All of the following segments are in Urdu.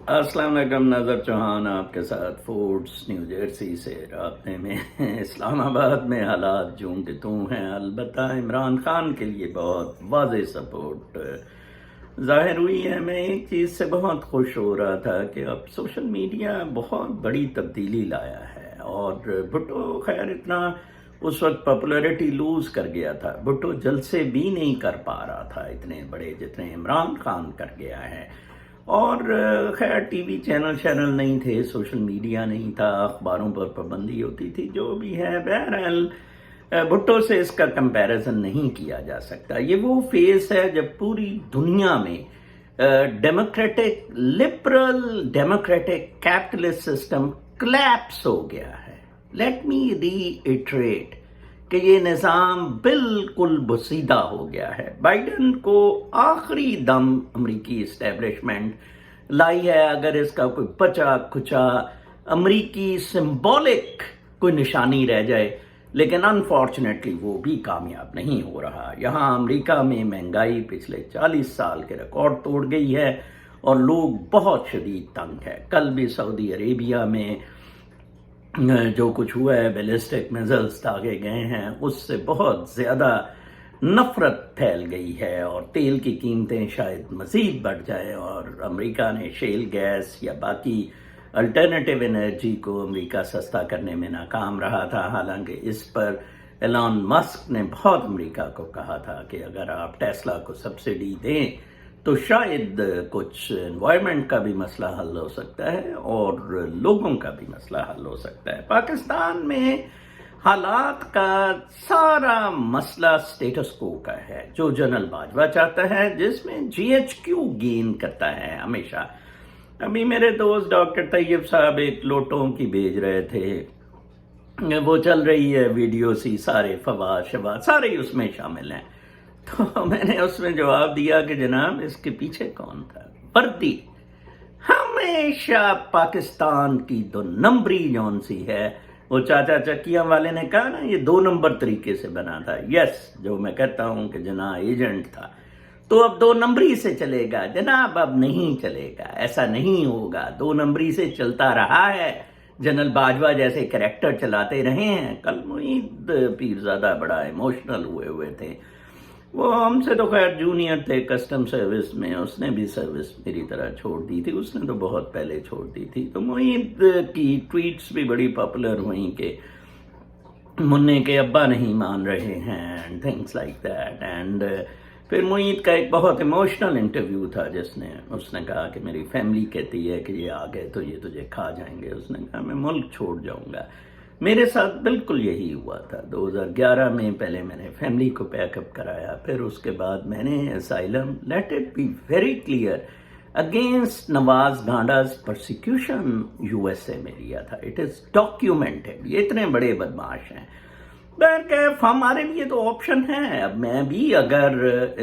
السلام علیکم، ناظر چوہان آپ کے ساتھ فورڈس نیو جرسی سے رابطے میں اسلام آباد میں حالات جوں کہ توں ہیں، البتہ عمران خان کے لیے بہت واضح سپورٹ ظاہر ہوئی ہے۔ میں ایک چیز سے بہت خوش ہو رہا تھا کہ اب سوشل میڈیا بہت بڑی تبدیلی لایا ہے، اور بھٹو خیر اتنا اس وقت پاپولیرٹی لوز کر گیا تھا، بھٹو جلسے بھی نہیں کر پا رہا تھا اتنے بڑے جتنے عمران خان کر گیا ہے، اور خیر ٹی وی چینل نہیں تھے، سوشل میڈیا نہیں تھا، اخباروں پر پابندی ہوتی تھی، جو بھی ہے بہرحال بھٹو سے اس کا کمپیریزن نہیں کیا جا سکتا۔ یہ وہ فیز ہے جب پوری دنیا میں democratic liberal democratic capitalist system collapse ہو گیا ہے۔ لیٹ می ری ایٹریٹ کہ یہ نظام بالکل بسیدہ ہو گیا ہے۔ بائیڈن کو آخری دم امریکی اسٹیبلشمنٹ لائی ہے، اگر اس کا کوئی بچا کچا امریکی سمبولک کوئی نشانی رہ جائے، لیکن انفارچونیٹلی وہ بھی کامیاب نہیں ہو رہا۔ یہاں امریکہ میں مہنگائی پچھلے 40 سال کے ریکارڈ توڑ گئی ہے اور لوگ بہت شدید تنگ ہے۔ کل بھی سعودی عربیہ میں جو کچھ ہوا ہے، بیلسٹک میزائلز داغے گئے ہیں، اس سے بہت زیادہ نفرت پھیل گئی ہے، اور تیل کی قیمتیں شاید مزید بڑھ جائیں، اور امریکہ نے شیل گیس یا باقی الٹرنیٹیو انرجی کو امریکہ سستا کرنے میں ناکام رہا تھا۔ حالانکہ اس پر ایلان مسک نے بہت امریکہ کو کہا تھا کہ اگر آپ ٹیسلا کو سبسڈی دیں تو شاید کچھ انوائرمنٹ کا بھی مسئلہ حل ہو سکتا ہے اور لوگوں کا بھی مسئلہ حل ہو سکتا ہے۔ پاکستان میں حالات کا سارا مسئلہ سٹیٹس کو کا ہے، جو جنرل باجوہ چاہتا ہے، جس میں جی ایچ کیو گین کرتا ہے ہمیشہ۔ ابھی میرے دوست ڈاکٹر طیب صاحب ایک لوٹوں کی بھیج رہے تھے، وہ چل رہی ہے ویڈیو سی، سارے فواد شواد سارے اس میں شامل ہیں، تو میں نے اس میں جواب دیا کہ جناب اس کے پیچھے کون تھا؟ وردی ہمیشہ پاکستان کی 2 نمبری جون سی ہے، وہ چاچا چکیاں والے نے کہا نا، یہ 2 نمبر طریقے سے بنا تھا۔ یس، جو میں کہتا ہوں کہ جناب ایجنٹ تھا، تو اب 2 نمبری سے چلے گا جناب، اب نہیں چلے گا، ایسا نہیں ہوگا۔ 2 نمبری سے چلتا رہا ہے، جنرل باجوہ جیسے کریکٹر چلاتے رہے ہیں۔ کل معید پیرزادہ بڑا ایموشنل ہوئے تھے، وہ ہم سے تو خیر جونیئر تھے کسٹم سروس میں، اس نے بھی سروس میری طرح چھوڑ دی تھی، اس نے تو بہت پہلے چھوڑ دی تھی۔ تو معید کی ٹویٹس بھی بڑی پاپولر ہوئیں کہ منع کے ابا نہیں مان رہے ہیں and things like that, and پھر معید کا ایک بہت ایموشنل انٹرویو تھا جس نے اس نے کہا کہ میری فیملی کہتی ہے کہ یہ آ گئے تو یہ تجھے کھا جائیں گے۔ اس نے کہا میں ملک چھوڑ جاؤں گا۔ میرے ساتھ بالکل یہی ہوا تھا۔ 2011 میں پہلے میں نے فیملی کو پیک اپ کرایا، پھر اس کے بعد میں نے asylum, let it be very clear, against Nawaz گانڈاز پرسیکیوشن یو ایس اے میں لیا تھا۔ اٹ از ڈاکیومنٹڈ، یہ اتنے بڑے بدماش ہیں۔ بہرکیف ہمارے لیے تو آپشن ہے۔ اب میں بھی اگر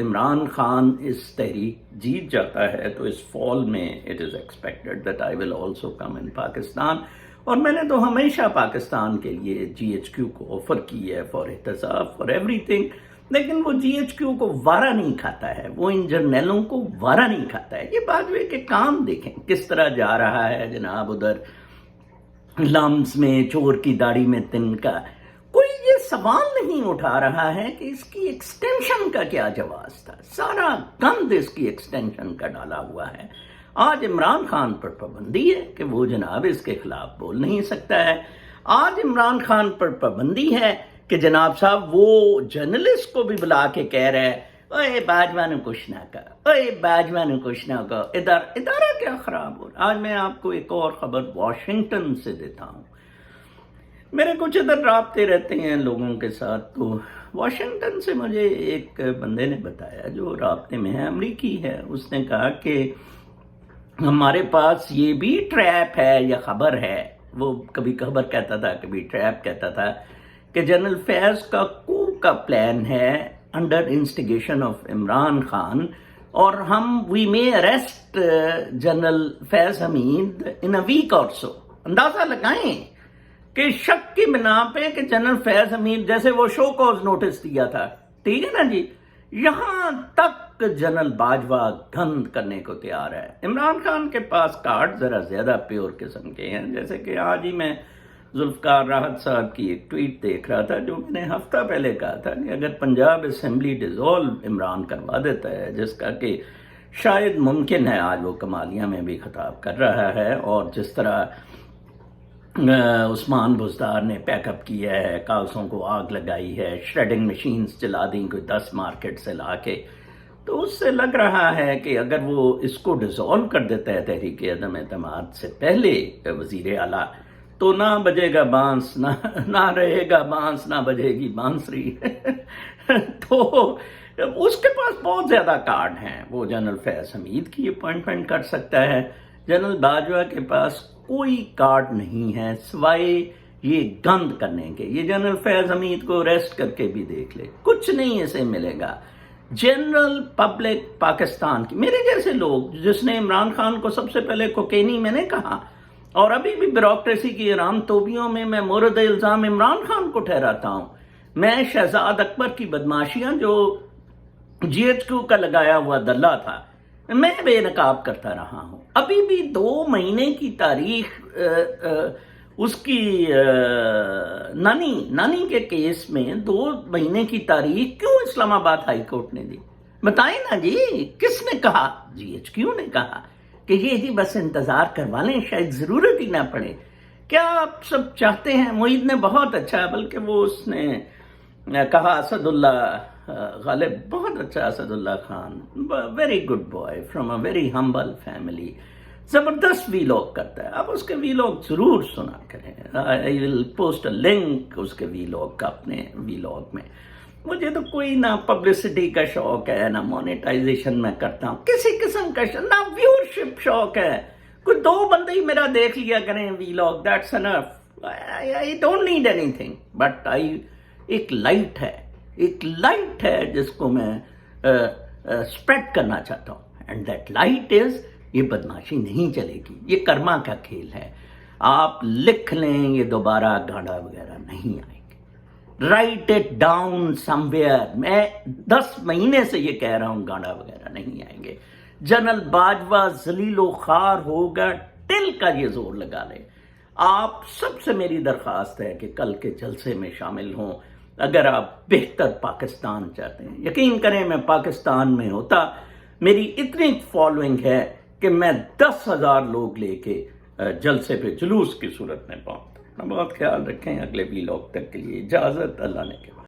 عمران خان اس تحریک جیت جاتا ہے تو اس فال میں it is expected that I will also come in Pakistan, اور میں نے تو ہمیشہ پاکستان کے لیے جی ایچ کیو کو آفر کی ہے، فار احتساب، فار ایوری تھنگ، لیکن وہ جی ایچ کیو کو وارا نہیں کھاتا ہے، وہ ان جرنیلوں کو وارا نہیں کھاتا ہے۔ یہ باجوے کے کام دیکھیں کس طرح جا رہا ہے جناب، ادھر لمس میں چور کی داڑھی میں تنکا، کوئی یہ سوال نہیں اٹھا رہا ہے کہ اس کی ایکسٹینشن کا کیا جواز تھا۔ سارا گند اس کی ایکسٹینشن کا ڈالا ہوا ہے۔ آج عمران خان پر پابندی ہے کہ وہ جناب اس کے خلاف بول نہیں سکتا ہے۔ آج عمران خان پر پابندی ہے کہ جناب صاحب وہ جرنلسٹ کو بھی بلا کے کہہ رہا ہے، اوے باجوہ نے کچھ نہ کہا، اوے باجوہ نے کچھ نہ کہا، ادارہ کیا خراب ہو رہا۔ آج میں آپ کو ایک اور خبر واشنگٹن سے دیتا ہوں۔ میرے کچھ ادھر رابطے رہتے ہیں لوگوں کے ساتھ، تو واشنگٹن سے مجھے ایک بندے نے بتایا جو رابطے میں ہے، امریکی ہے، اس نے کہا کہ ہمارے پاس یہ بھی ٹریپ ہے یا خبر ہے، وہ کبھی خبر کہتا تھا کبھی ٹریپ کہتا تھا، کہ جنرل فیض کا کو کا پلان ہے under instigation of Imran Khan, اور ہم وی مے اریسٹ جنرل فیض حمید ان اے ویک اور سو۔ اندازہ لگائیں کہ شک کی بنا پہ کہ جنرل فیض حمید، جیسے وہ شو کوز نوٹس دیا تھا، ٹھیک ہے نا جی، یہاں تک جنرل باجوہ گند کرنے کو تیار ہے۔ عمران خان کے پاس کارڈ ذرا زیادہ پیور قسم کے ہیں، جیسے کہ آج ہی میں ذوالفقار راحت صاحب کی ایک ٹویٹ دیکھ رہا تھا، جو میں نے ہفتہ پہلے کہا تھا کہ اگر پنجاب اسمبلی ڈیزولو عمران کروا دیتا ہے، جس کا کہ شاید ممکن ہے، آج وہ کمالیہ میں بھی خطاب کر رہا ہے، اور جس طرح عثمان بزدار نے پیک اپ کیا ہے، کاغذوں کو آگ لگائی ہے، شریڈنگ مشینز چلا دیں کوئی 10 مارکیٹ سے لا کے، تو اس سے لگ رہا ہے کہ اگر وہ اس کو ڈیزولو کر دیتا ہے تحریک عدم اعتماد سے پہلے وزیر اعلیٰ، تو نہ بجے گا بانس، نہ رہے گا بانس، نہ بجے گی بانسری۔ تو اس کے پاس بہت زیادہ کارڈ ہیں، وہ جنرل فیض حمید کی اپوائنٹمنٹ کر سکتا ہے، جنرل باجوہ کے پاس کوئی کارڈ نہیں ہے سوائے یہ گند کرنے کے۔ یہ جنرل فیض حمید کو ریسٹ کر کے بھی دیکھ لے، کچھ نہیں اسے ملے گا۔ جنرل پبلک پاکستان کی، میرے جیسے لوگ، جس نے عمران خان کو سب سے پہلے کوکینی میں نے کہا، اور ابھی بھی بیوروکریسی کی حرام توبیوں میں میں مورد الزام عمران خان کو ٹھہراتا ہوں۔ میں شہزاد اکبر کی بدماشیاں جو جی ایچ کیو کا لگایا ہوا دلہ تھا، میں بے نقاب کرتا رہا ہوں۔ ابھی بھی 2 مہینے کی تاریخ اس کی نانی کے کیس میں 2 مہینے کی تاریخ کیوں اسلام آباد ہائی کورٹ نے دی؟ بتائیں نا جی، کس نے کہا؟ جی ایچ کیو نے کہا کہ یہ جی بس انتظار کروا لیں، شاید ضرورت ہی نہ پڑے۔ کیا آپ سب چاہتے ہیں؟ معید نے بہت اچھا، بلکہ وہ اس نے کہا اسد اللہ غالب بہت اچھا، Asadullah Khan very good boy from a very humble family, زبردست ویلاگ کرتا ہے۔ آپ اس کے ویلاگ ضرور سنا کریں، آئی ول پوسٹ اے لنک اس کے ویلاگ کا اپنے ویلاگ میں۔ مجھے تو کوئی نہ پبلسٹی کا شوق ہے، نہ مونیٹائزیشن میں کرتا ہوں کسی قسم کا شوق، نہ ویورشپ شوق ہے۔ کوئی 2 بندے ہی میرا دیکھ لیا کریں vlog, that's enough, I don't need any thing, but ایک لائٹ ہے جس کو میں اسپریڈ کرنا چاہتا ہوں، اینڈ دیٹ لائٹ از، یہ بدماشی نہیں چلے گی، یہ کرما کا کھیل ہے۔ آپ لکھ لیں، یہ دوبارہ گاڑا وغیرہ نہیں آئیں گے۔ Right it down some where, میں 10 مہینے سے یہ کہہ رہا ہوں، گاڑا وغیرہ نہیں آئیں گے۔ جنرل باجوہ ذلیل و خوار ہوگا، ٹل کا یہ زور لگا لے۔ آپ سب سے میری درخواست ہے کہ کل کے جلسے میں شامل ہوں، اگر آپ بہتر پاکستان چاہتے ہیں۔ یقین کریں، میں پاکستان میں ہوتا، میری اتنی فالوئنگ ہے کہ میں 10,000 لوگ لے کے جلسے پہ جلوس کی صورت میں پہنچتا۔ بہت خیال رکھیں، اگلے ویلاگ تک کے لیے اجازت، اللہ نے کے